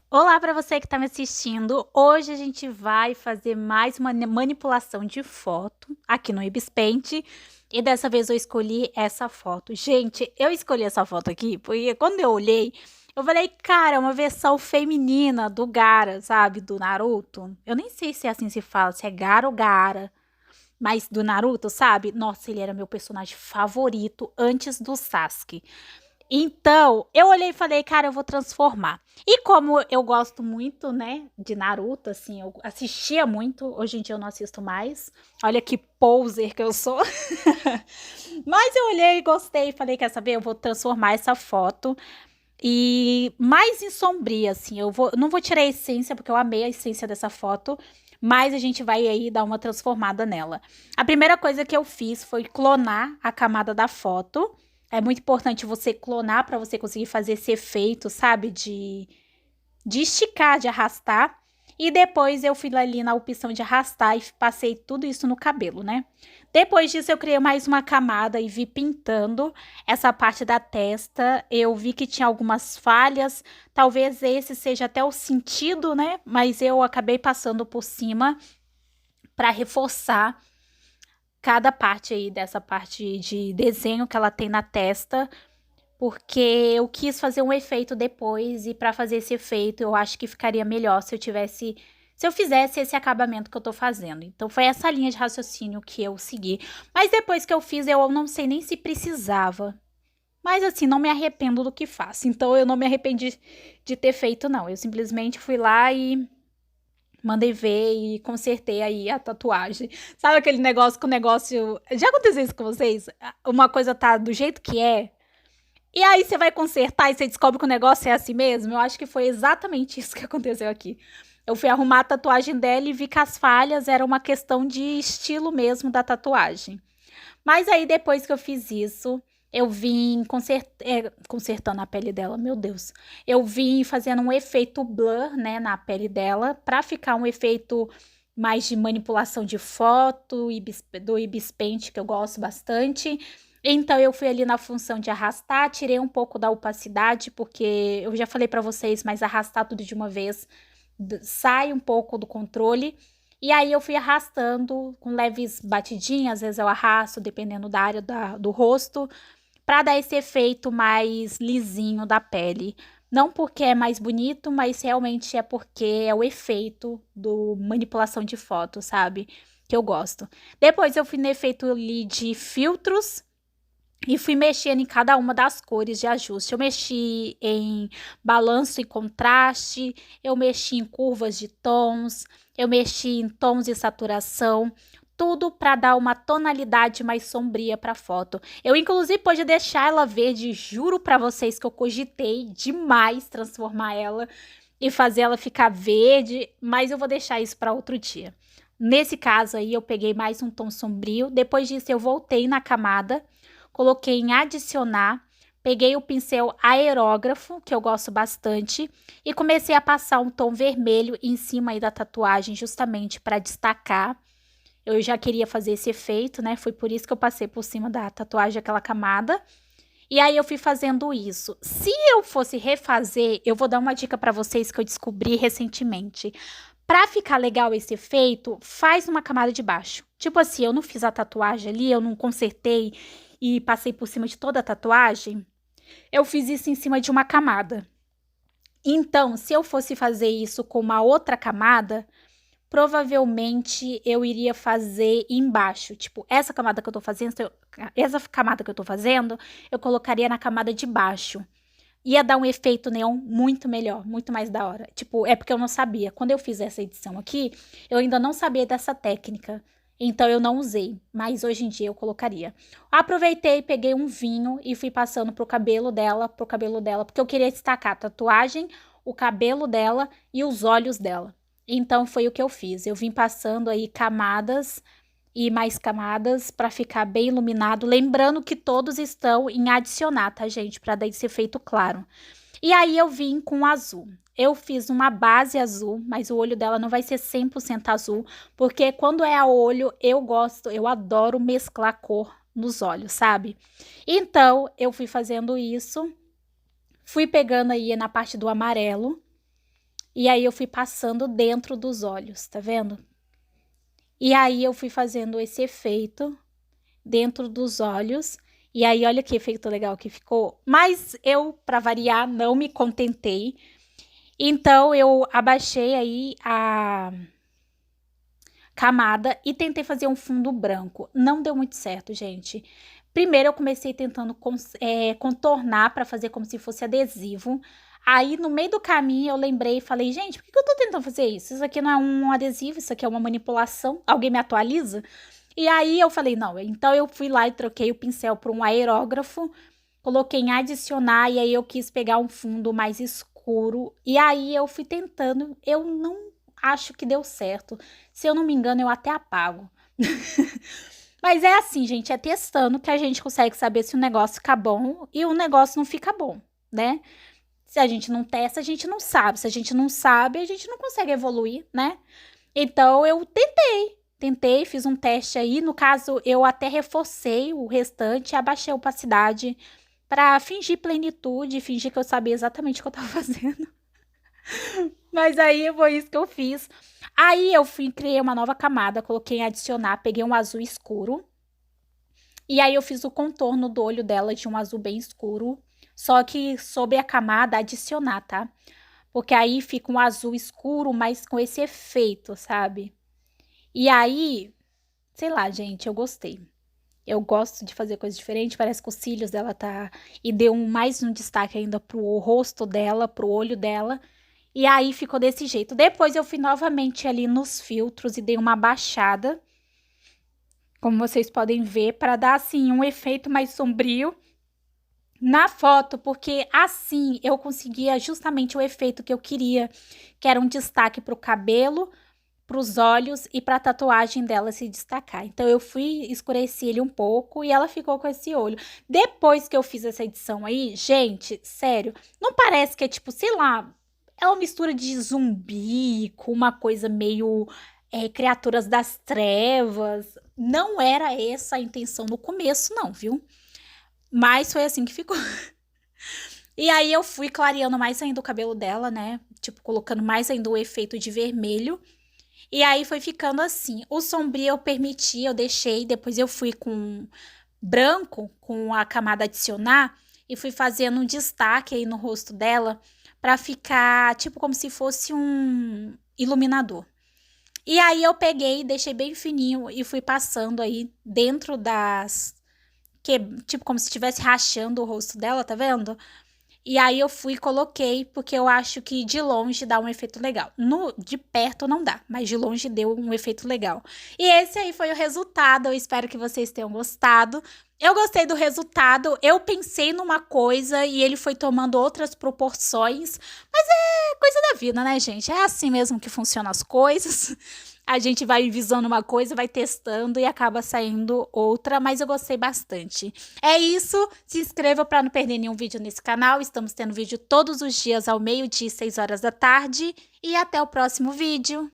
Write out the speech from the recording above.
Olá para você que está me assistindo. Hoje a gente vai fazer mais uma manipulação de foto aqui no Ibis Paint. E dessa vez eu escolhi essa foto. Gente, eu escolhi essa foto aqui porque quando eu olhei, eu falei, cara, é uma versão feminina do Gaara, sabe? Do Naruto. Eu nem sei se é assim se fala, se é Gaara ou Gaara. Mas do Naruto, sabe? Nossa, ele era meu personagem favorito antes do Sasuke. Então, eu olhei e falei, cara, eu vou transformar. E como eu gosto muito, né, de Naruto, assim, eu assistia muito, hoje em dia eu não assisto mais. Olha que poser que eu sou. Mas eu olhei e gostei, falei, quer saber? Eu vou transformar essa foto e mais em sombria, assim. Não vou tirar a essência, porque eu amei a essência dessa foto, mas a gente vai aí dar uma transformada nela. A primeira coisa que eu fiz foi clonar a camada da foto. É muito importante você clonar para você conseguir fazer esse efeito, sabe? De esticar, de arrastar. E depois eu fui ali na opção de arrastar e passei tudo isso no cabelo, né? Depois disso eu criei mais uma camada e vi pintando essa parte da testa. Eu vi que tinha algumas falhas, talvez esse seja até o sentido, né? Mas eu acabei passando por cima para reforçar cada parte aí dessa parte de desenho que ela tem na testa, porque eu quis fazer um efeito depois e para fazer esse efeito eu acho que ficaria melhor se eu fizesse esse acabamento que eu tô fazendo. Então foi essa linha de raciocínio que eu segui. Mas depois que eu fiz, eu não sei nem se precisava. Mas assim, não me arrependo do que faço. Então eu não me arrependi de ter feito, não. Eu simplesmente fui lá e mandei ver e consertei aí a tatuagem. Sabe aquele negócio que o negócio. Já aconteceu isso com vocês? Uma coisa tá do jeito que é. E aí você vai consertar e você descobre que o negócio é assim mesmo? Eu acho que foi exatamente isso que aconteceu aqui. Eu fui arrumar a tatuagem dela e vi que as falhas eram uma questão de estilo mesmo da tatuagem. Mas aí depois que eu fiz isso, eu vim consertando a pele dela, meu Deus. Eu vim fazendo um efeito blur, né, na pele dela, pra ficar um efeito mais de manipulação de foto, do Ibis Paint, que eu gosto bastante. Então eu fui ali na função de arrastar, tirei um pouco da opacidade, porque eu já falei pra vocês, mas arrastar tudo de uma vez sai um pouco do controle. E aí eu fui arrastando com leves batidinhas, às vezes eu arrasto, dependendo da área do rosto, para dar esse efeito mais lisinho da pele. Não porque é mais bonito, mas realmente é porque é o efeito do manipulação de foto, sabe? Que eu gosto. Depois eu fui no efeito ali de filtros e fui mexendo em cada uma das cores de ajuste. Eu mexi em balanço e contraste, eu mexi em curvas de tons, eu mexi em tons de saturação, tudo para dar uma tonalidade mais sombria para a foto. Eu inclusive pude deixar ela verde, juro para vocês que eu cogitei demais transformar ela e fazer ela ficar verde, mas eu vou deixar isso para outro dia. Nesse caso aí eu peguei mais um tom sombrio, depois disso eu voltei na camada, coloquei em adicionar, peguei o pincel aerógrafo, que eu gosto bastante, e comecei a passar um tom vermelho em cima aí da tatuagem, justamente para destacar. Eu já queria fazer esse efeito, né? Foi por isso que eu passei por cima da tatuagem aquela camada. E aí eu fui fazendo isso. Se eu fosse refazer, eu vou dar uma dica para vocês que eu descobri recentemente. Para ficar legal esse efeito, faz uma camada de baixo. Tipo assim, eu não fiz a tatuagem ali, eu não consertei e passei por cima de toda a tatuagem. Eu fiz isso em cima de uma camada. Então, se eu fosse fazer isso com uma outra camada, provavelmente eu iria fazer embaixo. Tipo, essa camada que eu tô fazendo, eu colocaria na camada de baixo. Ia dar um efeito neon muito melhor, muito mais da hora. Tipo, é porque eu não sabia. Quando eu fiz essa edição aqui, eu ainda não sabia dessa técnica. Então eu não usei, mas hoje em dia eu colocaria. Aproveitei, peguei um vinho e fui passando pro cabelo dela, porque eu queria destacar a tatuagem, o cabelo dela e os olhos dela. Então foi o que eu fiz. Eu vim passando aí camadas e mais camadas para ficar bem iluminado, lembrando que todos estão em adicionar, tá, gente, para dar esse efeito claro. E aí eu vim com azul. Eu fiz uma base azul, mas o olho dela não vai ser 100% azul, porque quando é a olho, eu gosto, eu adoro mesclar cor nos olhos, sabe? Então, eu fui fazendo isso, fui pegando aí na parte do amarelo E aí eu fui passando dentro dos olhos, tá vendo? E aí eu fui fazendo esse efeito dentro dos olhos. E aí olha que efeito legal que ficou. Mas eu, para variar, não me contentei. Então eu abaixei aí a camada e tentei fazer um fundo branco. Não deu muito certo, gente. Primeiro eu comecei tentando contornar para fazer como se fosse adesivo. Aí no meio do caminho eu lembrei e falei, gente, por que eu tô tentando fazer isso? Isso aqui não é um adesivo, isso aqui é uma manipulação. Alguém me atualiza? E aí eu falei, não, então eu fui lá e troquei o pincel por um aerógrafo, coloquei em adicionar e aí eu quis pegar um fundo mais escuro. E aí eu fui tentando, eu não acho que deu certo. Se eu não me engano, eu até apago. Mas é assim, gente, é testando que a gente consegue saber se o negócio fica bom e o negócio não fica bom, né? Se a gente não testa, a gente não sabe. Se a gente não sabe, a gente não consegue evoluir, né? Então eu tentei, fiz um teste aí. No caso, eu até reforcei o restante, abaixei a opacidade para fingir plenitude, fingir que eu sabia exatamente o que eu tava fazendo. Mas aí foi isso que eu fiz. Aí eu fui, criei uma nova camada, coloquei em adicionar, peguei um azul escuro. E aí eu fiz o contorno do olho dela de um azul bem escuro. Só que sobre a camada adicionar, tá? Porque aí fica um azul escuro, mas com esse efeito, sabe? E aí, sei lá, gente, eu gostei. Eu gosto de fazer coisas diferentes, parece que os cílios dela tá... E deu mais um destaque ainda pro rosto dela, pro olho dela. E aí ficou desse jeito. Depois eu fui novamente ali nos filtros e dei uma baixada. Como vocês podem ver, para dar assim um efeito mais sombrio na foto, porque assim eu conseguia justamente o efeito que eu queria, que era um destaque para o cabelo, para os olhos e para a tatuagem dela se destacar. Então eu fui escureci ele um pouco e ela ficou com esse olho. Depois que eu fiz essa edição aí, gente, sério, não parece que é tipo, sei lá, é uma mistura de zumbi com uma coisa meio criaturas das trevas. Não era essa a intenção no começo, não, viu? Mas foi assim que ficou. E aí eu fui clareando mais ainda o cabelo dela, né? Tipo, colocando mais ainda o efeito de vermelho. E aí foi ficando assim. O sombrio eu permiti, eu deixei. Depois eu fui com branco, com a camada adicionar. E fui fazendo um destaque aí no rosto dela. Pra ficar, tipo, como se fosse um iluminador. E aí eu peguei, deixei bem fininho e fui passando aí dentro das... Que, tipo, como se estivesse rachando o rosto dela, tá vendo? E aí eu fui e coloquei, porque eu acho que de longe dá um efeito legal. De perto não dá, mas de longe deu um efeito legal. E esse aí foi o resultado, eu espero que vocês tenham gostado. Eu gostei do resultado, eu pensei numa coisa e ele foi tomando outras proporções, mas é coisa da vida, né, gente? É assim mesmo que funcionam as coisas. A gente vai visando uma coisa, vai testando e acaba saindo outra, mas eu gostei bastante. É isso, se inscreva para não perder nenhum vídeo nesse canal. Estamos tendo vídeo todos os dias ao meio-dia, 6 horas da tarde. E até o próximo vídeo.